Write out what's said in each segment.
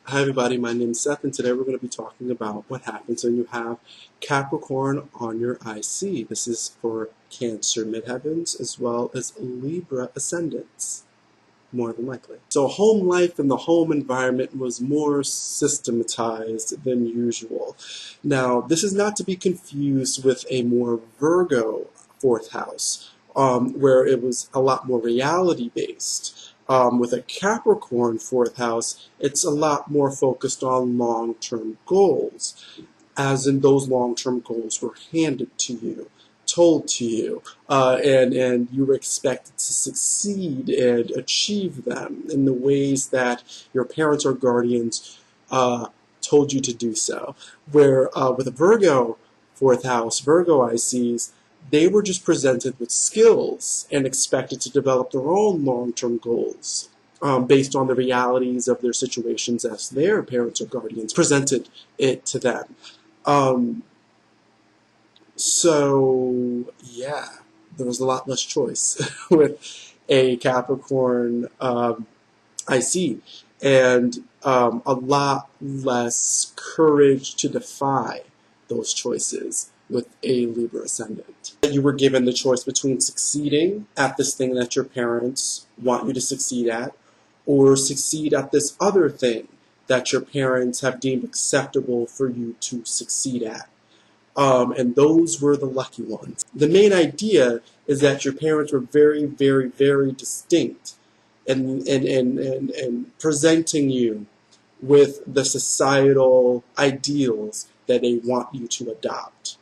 Hi everybody, my name is Seth, and today we're going to be talking about what happens when you have Capricorn on your IC. This is for Cancer midheavens as well as Libra ascendants, more than likely. So home life and the home environment was more systematized than usual. Now, this is not to be confused with a more Virgo fourth house, where it was a lot more reality-based. With a Capricorn fourth house, it's a lot more focused on long-term goals, as in those long-term goals were handed to you, told to you, and you were expected to succeed and achieve them in the ways that your parents or guardians told you to do so. Where with a Virgo fourth house, Virgo ICs, they were just presented with skills and expected to develop their own long-term goals based on the realities of their situations as their parents or guardians presented it to them. So, yeah, there was a lot less choice with a Capricorn IC, and a lot less courage to defy those choices with a Libra ascendant. You were given the choice between succeeding at this thing that your parents want you to succeed at, or succeed at this other thing that your parents have deemed acceptable for you to succeed at. And those were the lucky ones. The main idea is that your parents were very, very, very distinct and presenting you with the societal ideals that they want you to adopt.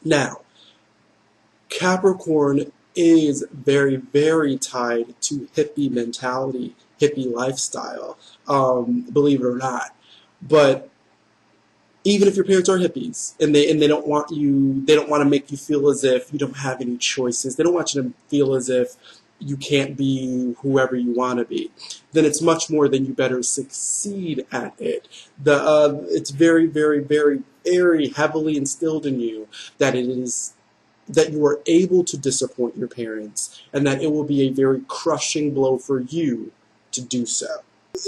Now, Capricorn is very, very tied to hippie mentality, hippie lifestyle, believe it or not. But even if your parents are hippies and they don't want to make you feel as if you don't have any choices, they don't want you to feel as if you can't be whoever you want to be, then it's much more than you better succeed at it. It's very, very, very, very heavily instilled in you that you are able to disappoint your parents, and that it will be a very crushing blow for you to do so.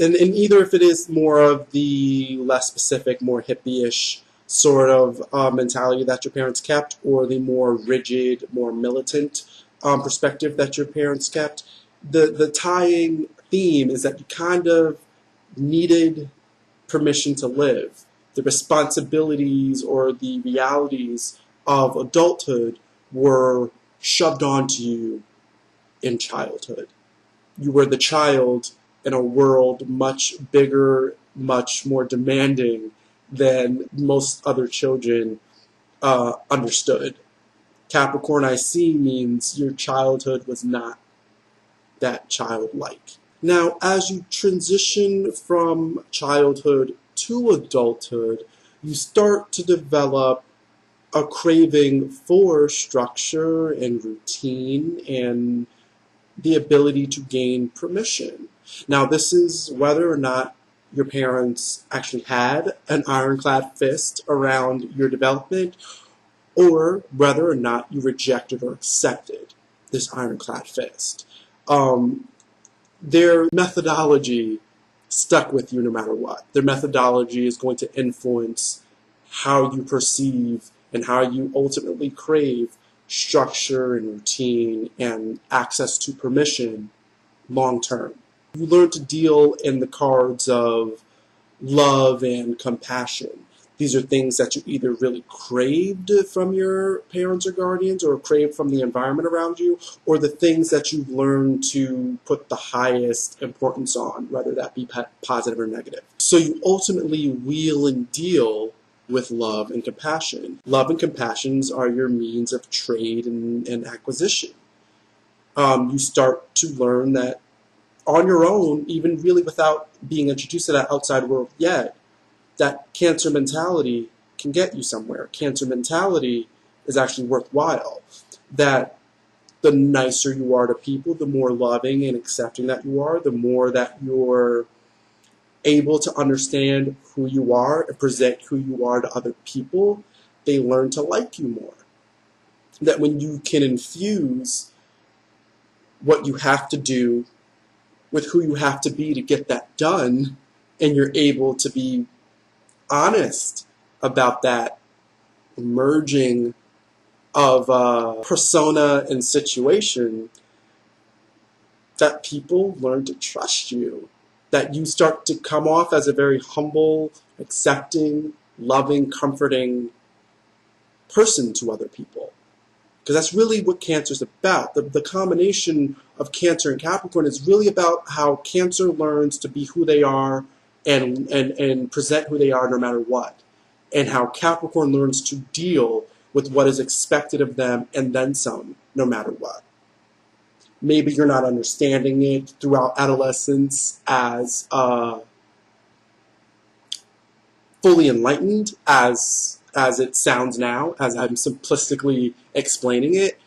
And either if it is more of the less specific, more hippie-ish sort of mentality that your parents kept, or the more rigid, more militant perspective that your parents kept, the tying theme is that you kind of needed permission to live. The responsibilities or the realities of adulthood were shoved onto you in childhood. You were the child in a world much bigger, much more demanding than most other children understood. Capricorn IC means your childhood was not that childlike. Now, as you transition from childhood to adulthood, you start to develop a craving for structure and routine and the ability to gain permission. Now, this is whether or not your parents actually had an ironclad fist around your development, or whether or not you rejected or accepted this ironclad fist. Their methodology stuck with you no matter what. Their methodology is going to influence how you perceive and how you ultimately crave structure and routine and access to permission long term. You learn to deal in the cards of love and compassion. These are things that you either really craved from your parents or guardians, or craved from the environment around you, or the things that you've learned to put the highest importance on, whether that be positive or negative. So you ultimately wheel and deal with love and compassion. Love and compassion are your means of trade and acquisition. You start to learn that on your own, even really without being introduced to that outside world yet, that Cancer mentality can get you somewhere. Cancer mentality is actually worthwhile. That the nicer you are to people, the more loving and accepting that you are, the more that you're able to understand who you are and present who you are to other people, they learn to like you more. That when you can infuse what you have to do with who you have to be to get that done, and you're able to be honest about that merging of persona and situation, that people learn to trust you, that you start to come off as a very humble, accepting, loving, comforting person to other people. Because that's really what Cancer's about. The combination of Cancer and Capricorn is really about how Cancer learns to be who they are and present who they are no matter what. And how Capricorn learns to deal with what is expected of them and then some, no matter what. Maybe you're not understanding it throughout adolescence as fully enlightened as it sounds now, as I'm simplistically explaining it,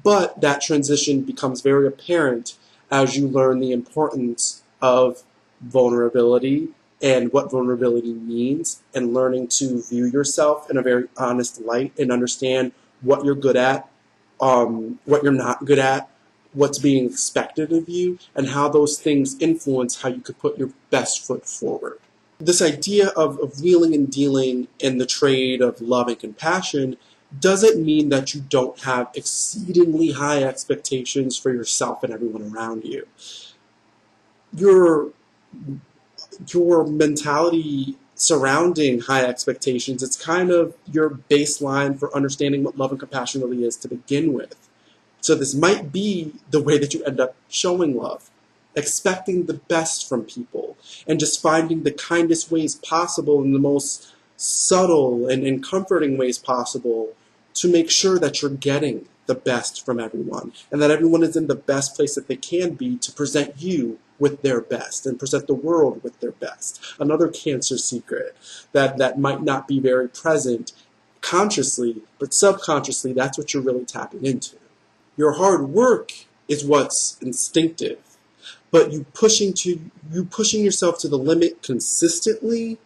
but that transition becomes very apparent as you learn the importance of vulnerability and what vulnerability means, and learning to view yourself in a very honest light and understand what you're good at, what you're not good at, what's being expected of you, and how those things influence how you could put your best foot forward. This idea of wheeling and dealing in the trade of love and compassion doesn't mean that you don't have exceedingly high expectations for yourself and everyone around you. Your mentality surrounding high expectations, it's kind of your baseline for understanding what love and compassion really is to begin with. So this might be the way that you end up showing love, expecting the best from people, and just finding the kindest ways possible and the most subtle and comforting ways possible to make sure that you're getting the best from everyone, and that everyone is in the best place that they can be to present you with their best and present the world with their best. Another Cancer secret that might not be very present consciously, but subconsciously, that's what you're really tapping into. Your hard work is what's instinctive, but you pushing yourself to the limit consistently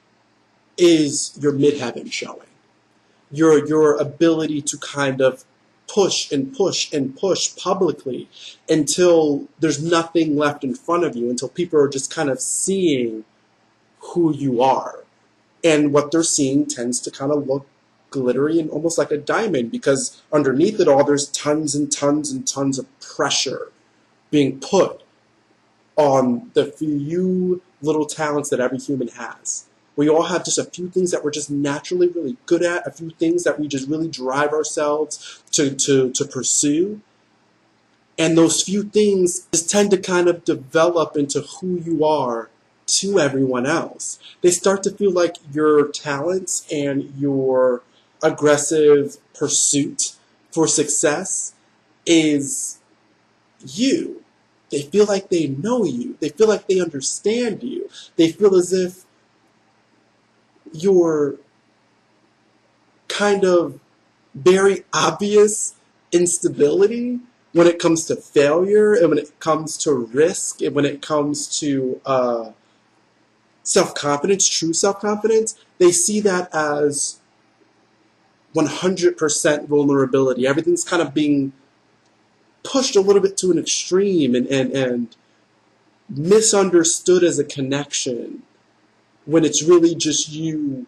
is your midheaven showing. Your ability to kind of push and push and push publicly until there's nothing left in front of you, until people are just kind of seeing who you are. And what they're seeing tends to kind of look glittery and almost like a diamond, because underneath it all there's tons and tons and tons of pressure being put on the few little talents that every human has. We all have just a few things that we're just naturally really good at, a few things that we just really drive ourselves to pursue. And those few things just tend to kind of develop into who you are to everyone else. They start to feel like your talents and your aggressive pursuit for success is you. They feel like they know you. They feel like they understand you. They feel as if your kind of very obvious instability when it comes to failure and when it comes to risk and when it comes to self-confidence, true self-confidence, they see that as 100% vulnerability. Everything's kind of being pushed a little bit to an extreme and misunderstood as a connection, when it's really just you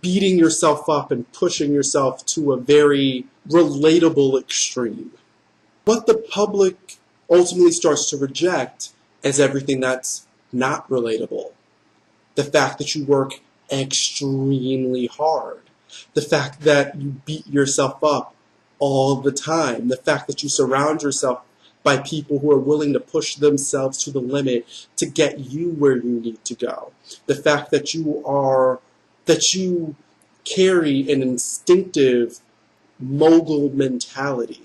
beating yourself up and pushing yourself to a very relatable extreme. What the public ultimately starts to reject is everything that's not relatable. The fact that you work extremely hard. The fact that you beat yourself up all the time. The fact that you surround yourself by people who are willing to push themselves to the limit to get you where you need to go. The fact that you carry an instinctive mogul mentality.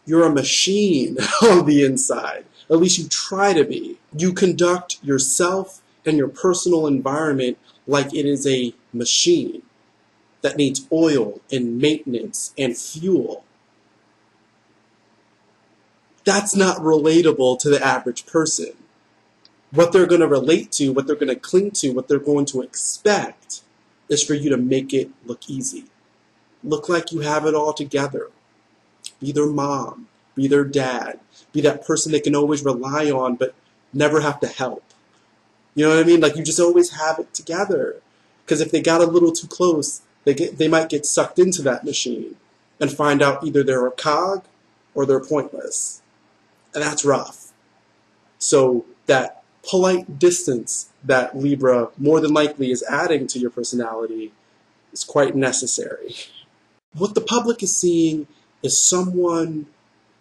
You're a machine on the inside. At least you try to be. You conduct yourself and your personal environment like it is a machine that needs oil and maintenance and fuel. That's not relatable to the average person. What they're going to relate to, what they're going to cling to, what they're going to expect is for you to make it look easy. Look like you have it all together. Be their mom, be their dad, be that person they can always rely on, but never have to help. You know what I mean? Like, you just always have it together. Because if they got a little too close, they might get sucked into that machine and find out either they're a cog or they're pointless. And that's rough. So that polite distance that Libra more than likely is adding to your personality is quite necessary. What the public is seeing is someone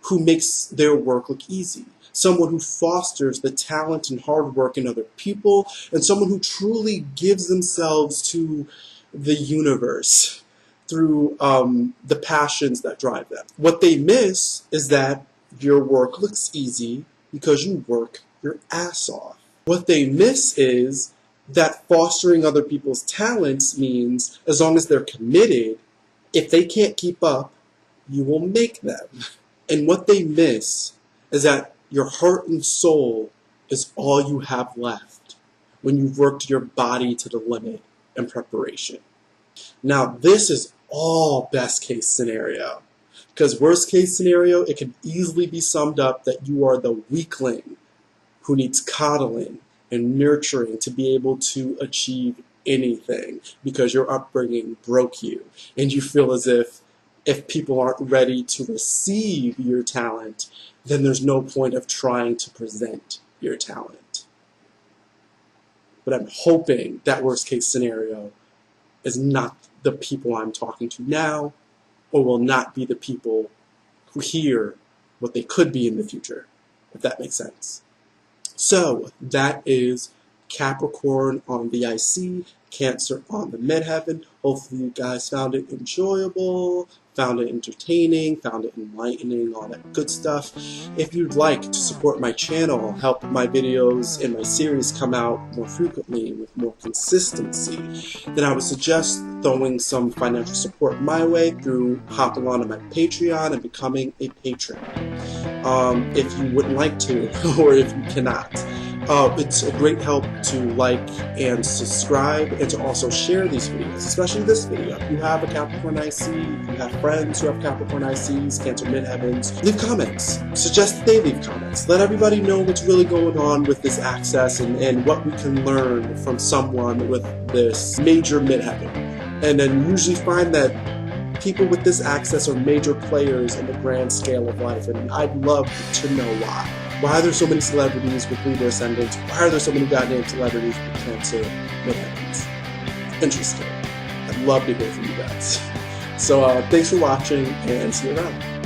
who makes their work look easy, someone who fosters the talent and hard work in other people, and someone who truly gives themselves to the universe through the passions that drive them. What they miss is that your work looks easy because you work your ass off. What they miss is that fostering other people's talents means, as long as they're committed, if they can't keep up, you will make them. And what they miss is that your heart and soul is all you have left when you've worked your body to the limit in preparation. Now, this is all best case scenario. Because worst case scenario, it can easily be summed up that you are the weakling who needs coddling and nurturing to be able to achieve anything because your upbringing broke you. And you feel as if people aren't ready to receive your talent, then there's no point of trying to present your talent. But I'm hoping that worst case scenario is not the people I'm talking to now, or will not be the people who hear what they could be in the future, if that makes sense. So that is Capricorn on the IC, Cancer on the midheaven. Hopefully you guys found it enjoyable, found it entertaining, found it enlightening, all that good stuff. If you'd like to support my channel, help my videos and my series come out more frequently with more consistency, then I would suggest throwing some financial support my way through hopping onto my Patreon and becoming a patron. If you wouldn't like to, or if you cannot. It's a great help to like and subscribe, and to also share these videos, especially this video. If you have a Capricorn IC, if you have friends who have Capricorn ICs, Cancer midheavens, leave comments. Suggest that they leave comments. Let everybody know what's really going on with this access and what we can learn from someone with this major midheaven. And then usually find that people with this access are major players in the grand scale of life, and I'd love to know why. Why are there so many celebrities with Libra ascendants? Why are there so many goddamn celebrities with Cancer midheavens? Interesting. I'd love to hear from you guys. So thanks for watching, and see you around.